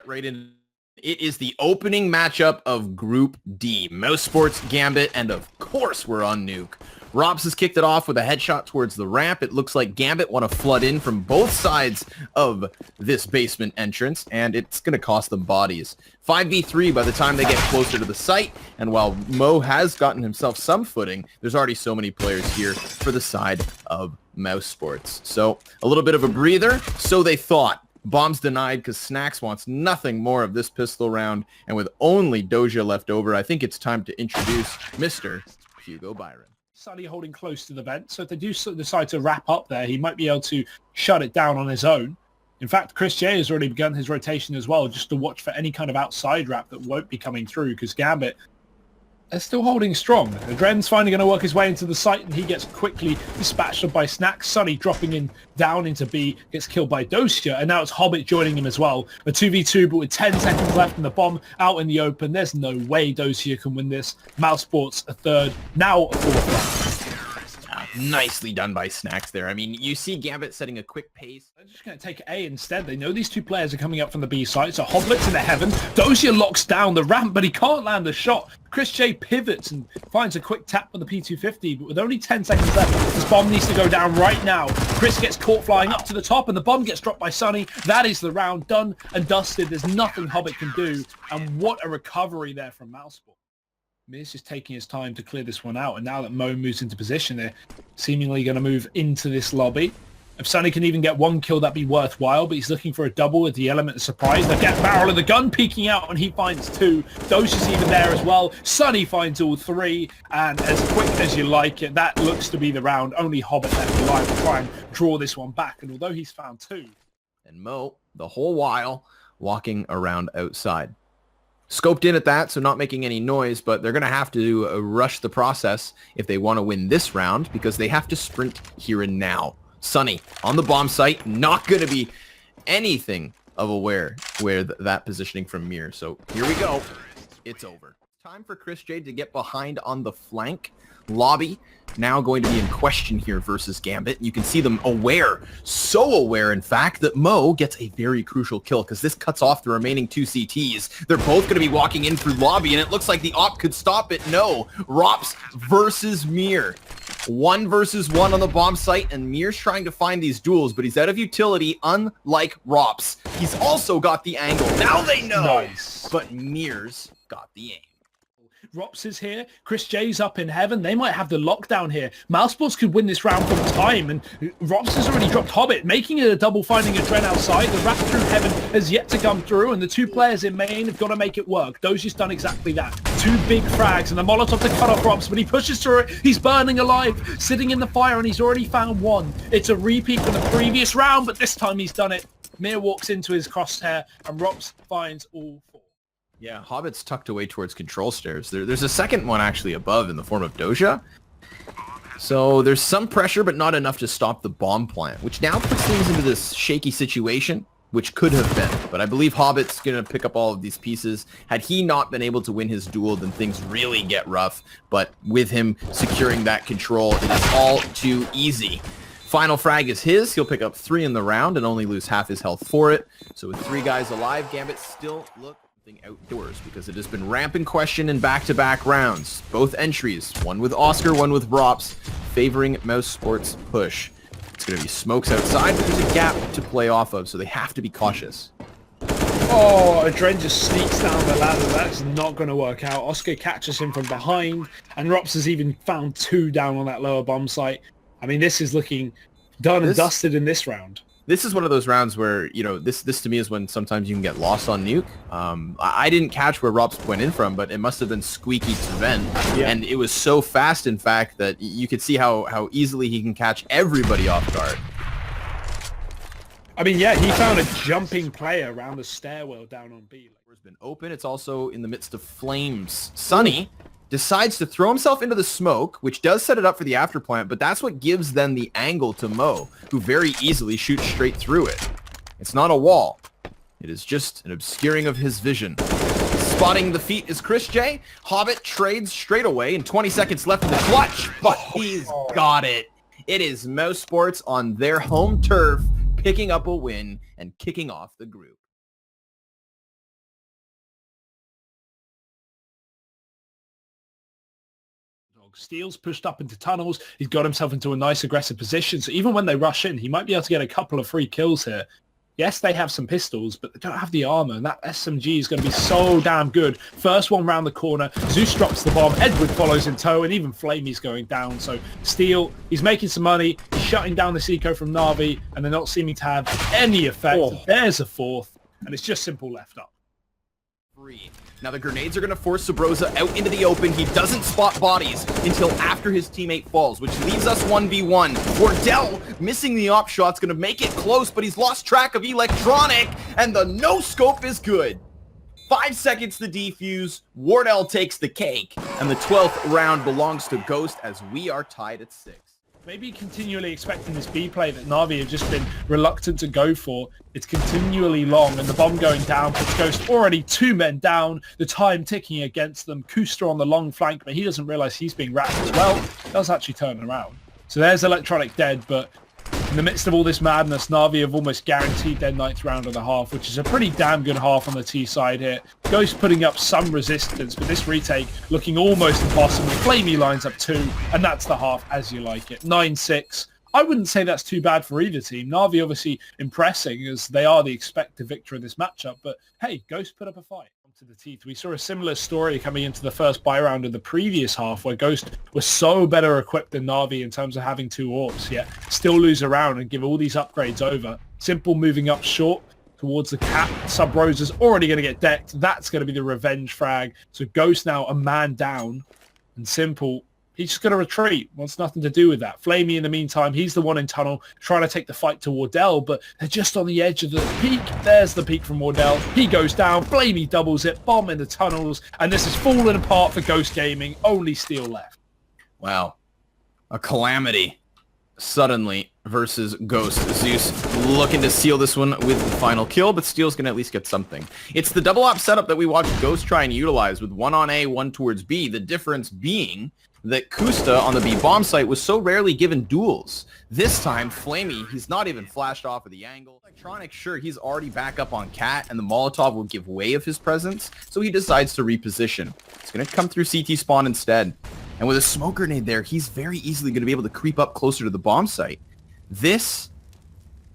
Right in. It is the opening matchup of Group D. Mousesports, Gambit, and of course we're on Nuke. Robs has kicked it off with a headshot towards the ramp. It looks like Gambit want to flood in from both sides of this basement entrance, and it's going to cost them bodies. 5v3 by the time they get closer to the site, and while Mo has gotten himself some footing, there's already so many players here for the side of Mousesports. So a little bit of a breather, so they thought. Bombs denied because Snax wants nothing more of this pistol round, and with only Doja left over, I think it's time to introduce Mr. Hugo Byron. Sunny holding close to the vent, so if they do decide to wrap up there, he might be able to shut it down on his own. In fact, Chris J has already begun his rotation as well, just to watch for any kind of outside wrap that won't be coming through, because Gambit are still holding strong. Adren's finally going to work his way into the site, and he gets quickly dispatched by Snax. Sunny dropping in down into B, gets killed by Dosia, and now it's Hobbit joining him as well. A 2v2, but with 10 seconds left and the bomb out in the open, there's no way Dosia can win this. Mousesports a third, now a fourth round. Nicely done by Snax there. I mean, you see Gambit setting a quick pace. They're just going to take A instead. They know these two players are coming up from the B side, so Hoblet's in the heaven. Dosia locks down the ramp, but he can't land the shot. Chris J pivots and finds a quick tap on the P250, but with only 10 seconds left, this bomb needs to go down right now. Chris gets caught flying up to the top, and the bomb gets dropped by Sunny. That is the round done and dusted. There's nothing Hobbit can do, and what a recovery there from Mousesports. Miz just taking his time to clear this one out, and now that Mo moves into position, they're seemingly going to move into this lobby. If Sunny can even get one kill, that'd be worthwhile, but he's looking for a double with the element of surprise. They get barrel of the gun peeking out, and he finds two. Dosha's even there as well. Sunny finds all three, and as quick as you like it, that looks to be the round. Only Hobbit left alive to try and draw this one back, and although he's found two. And Mo, the whole while, walking around outside. Scoped in at that, so not making any noise, but they're going to have to rush the process if they want to win this round, because they have to sprint here and now. Sunny on the bomb site, not going to be anything of aware where that positioning from Mir. So here we go. It's over. Time for Chris J to get behind on the flank. Lobby now going to be in question here versus Gambit. You can see them aware, so aware in fact, that Mo gets a very crucial kill because this cuts off the remaining two CTs. They're both going to be walking in through lobby, and it looks like the op could stop it. No, Rops versus Mir. 1 versus 1 on the bomb site, and Mir's trying to find these duels, but he's out of utility, unlike Rops. He's also got the angle. Now they know, Nice. But Mir's got the aim. Rops is here. Chris J's up in heaven. They might have the lockdown here. Mousesports could win this round from time, and Rops has already dropped Hobbit, making it a double, finding Adren outside. The wrap through heaven has yet to come through, and the two players in main have got to make it work. Doji's done exactly that. Two big frags, and the Molotov to cut off Rops, but he pushes through it. He's burning alive, sitting in the fire, and he's already found one. It's a repeat from the previous round, but this time he's done it. Mir walks into his crosshair, and Rops finds all four. Yeah, Hobbit's tucked away towards control stairs. There's a second one actually above in the form of Doja. So there's some pressure, but not enough to stop the bomb plant, which now puts things into this shaky situation, which could have been. But I believe Hobbit's going to pick up all of these pieces. Had he not been able to win his duel, then things really get rough. But with him securing that control, it is all too easy. Final frag is his. He'll pick up 3 in the round and only lose half his health for it. So with 3 guys alive, Gambit still look outdoors because it has been ramp in question in back-to-back rounds. Both entries, one with Oscar, one with Rops, favoring Mousesports push. It's going to be smokes outside, but there's a gap to play off of, so they have to be cautious. Oh, Adren just sneaks down the ladder. That's not going to work out. Oscar catches him from behind, and Rops has even found 2 down on that lower bomb site. I mean, this is looking done and dusted in this round. This is one of those rounds where, you know, this to me is when sometimes you can get lost on nuke. I didn't catch where Rops went in from, but it must have been squeaky to vent. Yeah. And it was so fast, in fact, that you could see how easily he can catch everybody off guard. I mean, yeah, he found a jumping player around the stairwell down on B. It's been open. It's also in the midst of flames. Sunny decides to throw himself into the smoke, which does set it up for the afterplant, but that's what gives then the angle to Mo, who very easily shoots straight through it. It's not a wall. It is just an obscuring of his vision. Spotting the feet is Chris J. Hobbit trades straight away, and 20 seconds left in the clutch, but he's got it. It is Mousesports on their home turf, picking up a win and kicking off the group. Steel's pushed up into tunnels. He's got himself into a nice aggressive position. So even when they rush in, he might be able to get a couple of free kills here. Yes, they have some pistols, but they don't have the armor, and that SMG is going to be so damn good. First one round the corner, Zeus drops the bomb, Edward follows in tow, and even Flamey's going down. So Steel, he's making some money, he's shutting down this eco from Na'Vi, and they're not seeming to have any effect. Oh. There's a fourth, and it's just simple left up. Now the grenades are going to force Sabrosa out into the open. He doesn't spot bodies until after his teammate falls, which leaves us 1v1. Wardell missing the op shot's going to make it close, but he's lost track of Electronic, and the no-scope is good. 5 seconds to defuse. Wardell takes the cake, and the 12th round belongs to Ghost as we are tied at 6. Maybe continually expecting this B play that Na'Vi have just been reluctant to go for. It's continually long, and the bomb going down puts Ghost already 2 men down, the time ticking against them. Kuster on the long flank, but he doesn't realize he's being wrapped as well. Does actually turn around. So there's Electronic dead, but in the midst of all this madness, Na'Vi have almost guaranteed their 9th round of the half, which is a pretty damn good half on the T side here. Ghost putting up some resistance, but this retake looking almost impossible. Flamey lines up 2, and that's the half as you like it. 9-6. I wouldn't say that's too bad for either team. Na'Vi obviously impressing as they are the expected victor in this matchup, but hey, Ghost put up a fight. To the teeth. We saw a similar story coming into the first buy round of the previous half where Ghost was so better equipped than Na'Vi in terms of having 2 AWPs, yet still lose a round and give all these upgrades over. Simple moving up short towards the cap. Sub-Rosa's already going to get decked. That's going to be the revenge frag. So Ghost now a man down, and Simple, he's just going to retreat. Wants nothing to do with that. Flamey, in the meantime, he's the one in tunnel trying to take the fight to Wardell, but they're just on the edge of the peak. There's the peak from Wardell. He goes down. Flamey doubles it. Bomb in the tunnels. And this is falling apart for Ghost Gaming. Only Steel left. Wow. A calamity. Suddenly versus Ghost. Zeus looking to seal this one with the final kill, but Steel's going to at least get something. It's the double op setup that we watched Ghost try and utilize with 1 on A, 1 towards B. The difference being that Kusta on the B bomb site was so rarely given duels. This time, Flamey, he's not even flashed off of the angle. Electronic, sure, he's already back up on Cat, and the Molotov will give way of his presence, so he decides to reposition. It's going to come through CT spawn instead. And with a smoke grenade there, he's very easily going to be able to creep up closer to the bomb site. This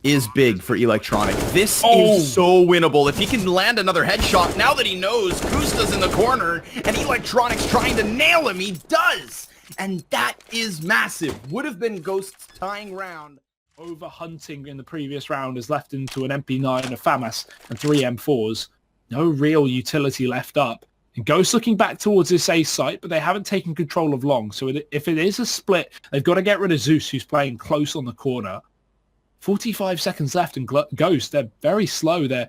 is big for Electronic. This is so winnable. If he can land another headshot, now that he knows Kusta's in the corner and Electronic's trying to nail him, he does. And that is massive. Would have been Ghost's tying round. Over hunting in the previous round has left into an MP9, a FAMAS, and 3 M4s. No real utility left up. And Ghost looking back towards this A site, but they haven't taken control of long. So if it is a split, they've got to get rid of Zeus, who's playing close on the corner. 45 seconds left, and Ghost, they're very slow. They're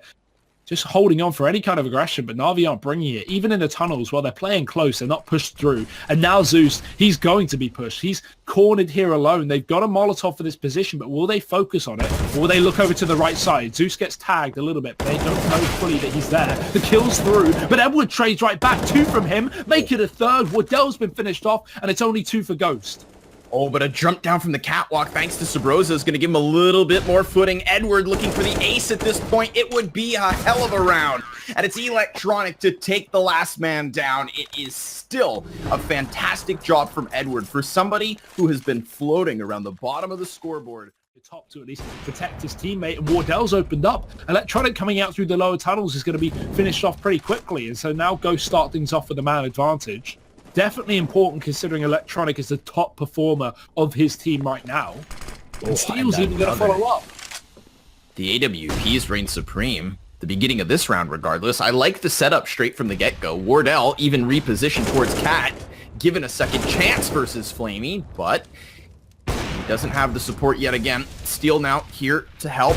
just holding on for any kind of aggression, but Na'Vi aren't bringing it. Even in the tunnels, while they're playing close, they're not pushed through. And now Zeus, he's going to be pushed. He's cornered here alone. They've got a Molotov for this position, but will they focus on it? Or will they look over to the right side? Zeus gets tagged a little bit, but they don't know fully that he's there. The kill's through, but Edward trades right back. 2 from him. Make it a 3rd. Wardell's been finished off, and it's only 2 for Ghost. Oh, but a jump down from the catwalk thanks to Sabrosa is going to give him a little bit more footing. Edward looking for the ace at this point. It would be a hell of a round. And it's Electronic to take the last man down. It is still a fantastic job from Edward for somebody who has been floating around the bottom of the scoreboard. Top to at least protect his teammate, and Wardell's opened up. Electronic coming out through the lower tunnels is going to be finished off pretty quickly. And so now Ghost start things off with a man advantage. Definitely important considering Electronic is the top performer of his team right now. And Steel's even going to follow up. The AWPs reign supreme. The beginning of this round regardless. I like the setup straight from the get-go. Wardell even repositioned towards Cat, given a second chance versus Flamey, but he doesn't have the support yet again. Steel now here to help.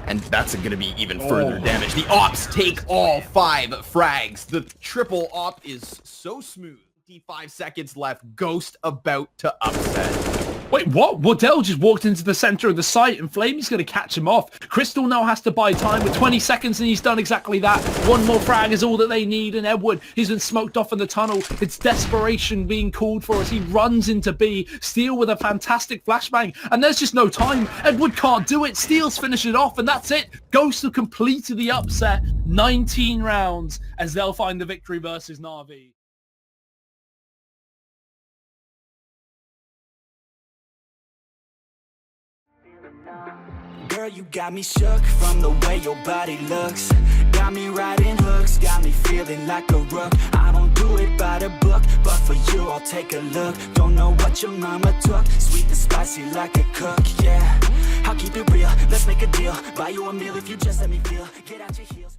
And that's going to be even further damage. The ops take all 5 frags. The triple op is so smooth. 5 seconds left. Ghost about to upset. Wait, what? Wardell just walked into the center of the site and Flamey's going to catch him off. Crystal now has to buy time with 20 seconds and he's done exactly that. 1 more frag is all that they need, and Edward, he's been smoked off in the tunnel. It's desperation being called for as he runs into B. Steel with a fantastic flashbang, and there's just no time. Edward can't do it. Steel's finished it off, and that's it. Ghost have completed the upset. 19 rounds as they'll find the victory versus Na'Vi. Girl, you got me shook from the way your body looks. Got me riding hooks, got me feeling like a rook. I don't do it by the book, but for you I'll take a look. Don't know what your mama took, sweet and spicy like a cook, yeah. I'll keep it real, let's make a deal. Buy you a meal if you just let me feel. Get out your heels.